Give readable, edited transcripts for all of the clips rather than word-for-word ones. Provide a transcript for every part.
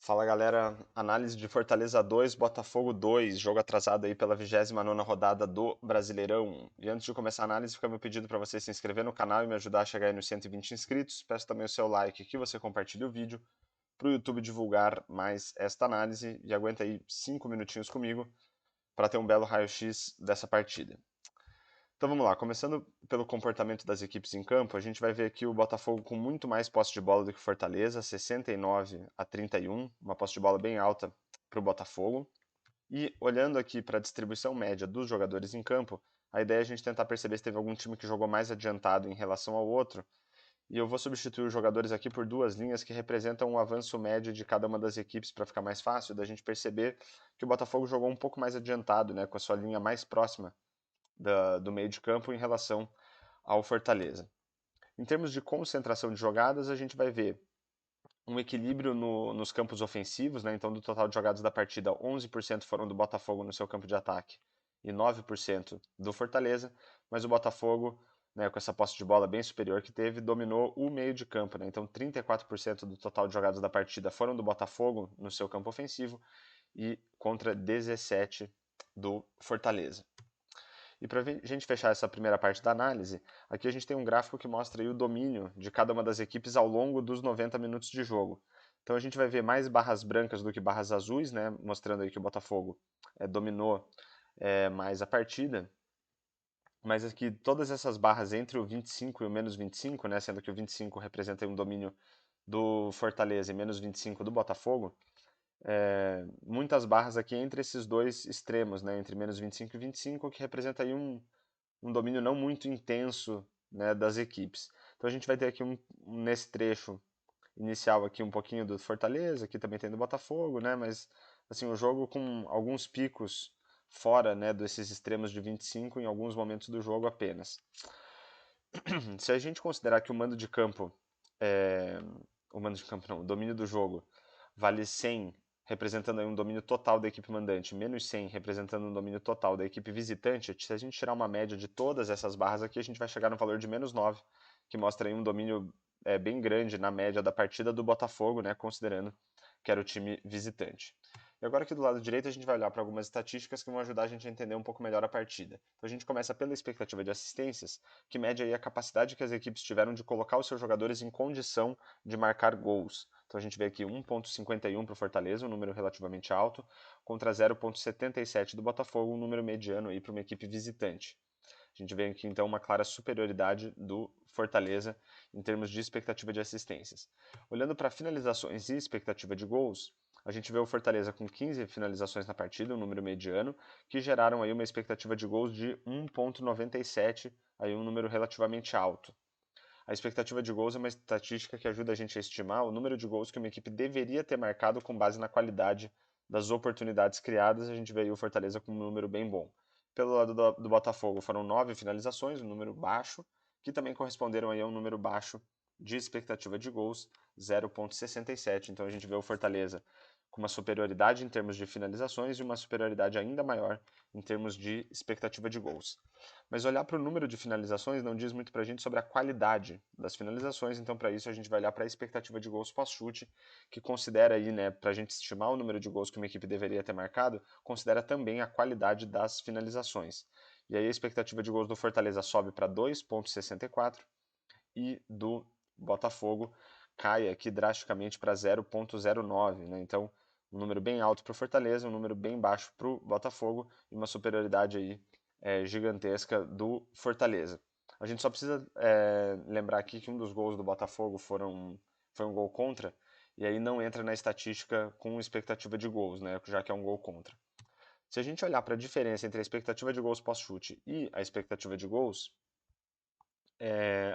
Fala galera, análise de Fortaleza 2, Botafogo 2, jogo atrasado aí pela 29ª rodada do Brasileirão. E antes de começar a análise, fica meu pedido para você se inscrever no canal e me ajudar a chegar aí nos 120 inscritos. Peço também o seu like, que você compartilhe o vídeo para o YouTube divulgar mais esta análise e aguenta aí 5 minutinhos comigo para ter um belo raio-x dessa partida. Então vamos lá, começando pelo comportamento das equipes em campo, a gente vai ver aqui o Botafogo com muito mais posse de bola do que o Fortaleza, 69-31, uma posse de bola bem alta para o Botafogo. E olhando aqui para a distribuição média dos jogadores em campo, a ideia é a gente tentar perceber se teve algum time que jogou mais adiantado em relação ao outro. E eu vou substituir os jogadores aqui por duas linhas que representam o avanço médio de cada uma das equipes para ficar mais fácil da gente perceber que o Botafogo jogou um pouco mais adiantado, né, com a sua linha mais próxima do meio de campo em relação ao Fortaleza. Em termos de concentração de jogadas, a gente vai ver um equilíbrio nos campos ofensivos, né? Então do total de jogadas da partida, 11% foram do Botafogo no seu campo de ataque e 9% do Fortaleza, mas o Botafogo, né, com essa posse de bola bem superior que teve, dominou o meio de campo, né? Então 34% do total de jogadas da partida foram do Botafogo no seu campo ofensivo e contra 17% do Fortaleza. E para a gente fechar essa primeira parte da análise, aqui a gente tem um gráfico que mostra aí o domínio de cada uma das equipes ao longo dos 90 minutos de jogo. Então a gente vai ver mais barras brancas do que barras azuis, né, mostrando aí que o Botafogo dominou mais a partida. Mas aqui todas essas barras entre o 25 e o menos 25, né, sendo que o 25 representa um domínio do Fortaleza e menos 25 do Botafogo, muitas barras aqui entre esses dois extremos, né, entre menos 25 e 25, que representa aí um domínio não muito intenso, né, das equipes. Então a gente vai ter aqui nesse trecho inicial aqui um pouquinho do Fortaleza, aqui também tem do Botafogo, né, mas assim, o jogo com alguns picos fora, né, desses extremos de 25 em alguns momentos do jogo apenas. Se a gente considerar que é, o mando de campo não, o domínio do jogo vale 100, representando aí um domínio total da equipe mandante, menos 100, representando um domínio total da equipe visitante, se a gente tirar uma média de todas essas barras aqui, a gente vai chegar no valor de menos 9, que mostra aí um domínio bem grande na média da partida do Botafogo, né, considerando que era o time visitante. E agora aqui do lado direito a gente vai olhar para algumas estatísticas que vão ajudar a gente a entender um pouco melhor a partida. Então a gente começa pela expectativa de assistências, que mede aí a capacidade que as equipes tiveram de colocar os seus jogadores em condição de marcar gols. Então a gente vê aqui 1,51 para o Fortaleza, um número relativamente alto, contra 0,77 do Botafogo, um número mediano para uma equipe visitante. A gente vê aqui então uma clara superioridade do Fortaleza em termos de expectativa de assistências. Olhando para finalizações e expectativa de gols, a gente vê o Fortaleza com 15 finalizações na partida, um número mediano, que geraram aí uma expectativa de gols de 1,97, aí um número relativamente alto. A expectativa de gols é uma estatística que ajuda a gente a estimar o número de gols que uma equipe deveria ter marcado com base na qualidade das oportunidades criadas. A gente vê aí o Fortaleza com um número bem bom. Pelo lado do Botafogo foram 9 finalizações, um número baixo, que também corresponderam aí a um número baixo de expectativa de gols, 0,67. Então a gente vê o Fortaleza com uma superioridade em termos de finalizações e uma superioridade ainda maior em termos de expectativa de gols. Mas olhar para o número de finalizações não diz muito para a gente sobre a qualidade das finalizações, então para isso a gente vai olhar para a expectativa de gols pós-chute, que considera aí, né, para a gente estimar o número de gols que uma equipe deveria ter marcado, considera também a qualidade das finalizações. E aí a expectativa de gols do Fortaleza sobe para 2,64 e do Botafogo cai aqui drasticamente para 0,09, né? Então, um número bem alto para o Fortaleza, um número bem baixo para o Botafogo e uma superioridade aí gigantesca do Fortaleza. A gente só precisa lembrar aqui que um dos gols do Botafogo foi um gol contra, e aí não entra na estatística com expectativa de gols, né, já que é um gol contra. Se a gente olhar para a diferença entre a expectativa de gols pós-chute e a expectativa de gols,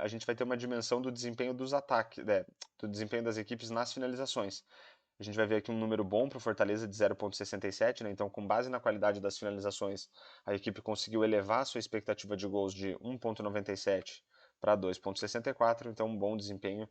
a gente vai ter uma dimensão do desempenho dos ataques, do desempenho das equipes nas finalizações. A gente vai ver aqui um número bom para o Fortaleza de 0,67, né? Então, com base na qualidade das finalizações, a equipe conseguiu elevar a sua expectativa de gols de 1,97 para 2,64, então um bom desempenho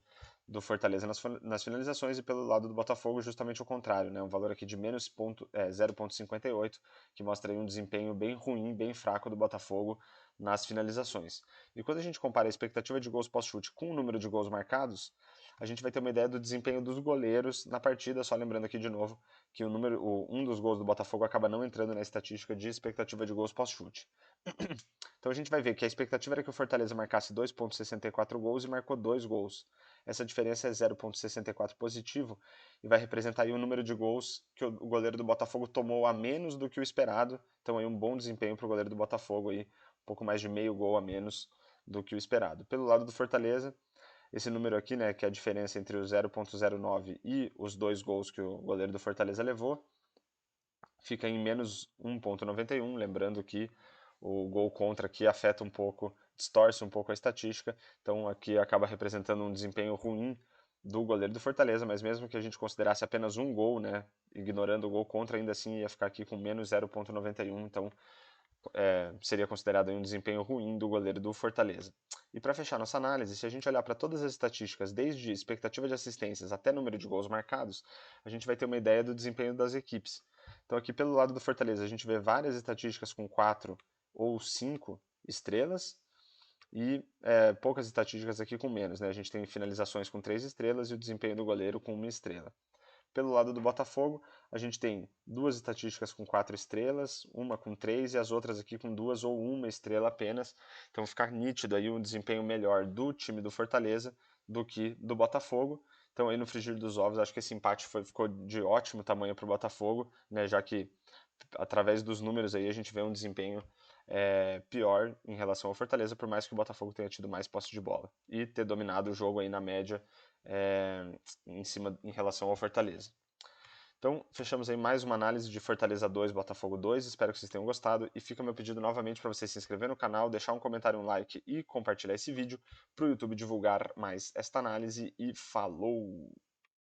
do Fortaleza nas finalizações, e pelo lado do Botafogo justamente o contrário, né? Um valor aqui de menos 0,58, que mostra aí um desempenho bem ruim, bem fraco do Botafogo nas finalizações. E quando a gente compara a expectativa de gols pós-chute com o número de gols marcados, a gente vai ter uma ideia do desempenho dos goleiros na partida, só lembrando aqui de novo que um dos gols do Botafogo acaba não entrando na estatística de expectativa de gols pós-chute. Então a gente vai ver que a expectativa era que o Fortaleza marcasse 2,64 gols e marcou 2 gols. Essa diferença é 0,64 positivo e vai representar aí o número de gols que o goleiro do Botafogo tomou a menos do que o esperado. Então aí um bom desempenho para o goleiro do Botafogo, aí, um pouco mais de meio gol a menos do que o esperado. Pelo lado do Fortaleza, esse número aqui, né, que é a diferença entre o 0,09 e os 2 gols que o goleiro do Fortaleza levou, fica em menos 1,91, lembrando que o gol contra aqui afeta um pouco, distorce um pouco a estatística, então aqui acaba representando um desempenho ruim do goleiro do Fortaleza, mas mesmo que a gente considerasse apenas um gol, né, ignorando o gol contra, ainda assim ia ficar aqui com menos 0,91, então seria considerado um desempenho ruim do goleiro do Fortaleza. E para fechar nossa análise, se a gente olhar para todas as estatísticas, desde expectativa de assistências até número de gols marcados, a gente vai ter uma ideia do desempenho das equipes. Então aqui pelo lado do Fortaleza a gente vê várias estatísticas com 4 ou 5 estrelas e poucas estatísticas aqui com menos, né? A gente tem finalizações com 3 estrelas e o desempenho do goleiro com 1 estrela. Pelo lado do Botafogo, a gente tem 2 estatísticas com 4 estrelas, uma com 3 e as outras aqui com 2 ou 1 estrela apenas. Então fica nítido aí um desempenho melhor do time do Fortaleza do que do Botafogo. Então aí no frigir dos ovos, acho que esse empate ficou de ótimo tamanho para o Botafogo, né, já que através dos números aí a gente vê um desempenho pior em relação ao Fortaleza, por mais que o Botafogo tenha tido mais posse de bola e ter dominado o jogo aí na média em relação ao Fortaleza. Então, fechamos aí mais uma análise de Fortaleza 2, Botafogo 2. Espero que vocês tenham gostado e fica meu pedido novamente para você se inscrever no canal, deixar um comentário, um like e compartilhar esse vídeo para o YouTube divulgar mais esta análise e falou!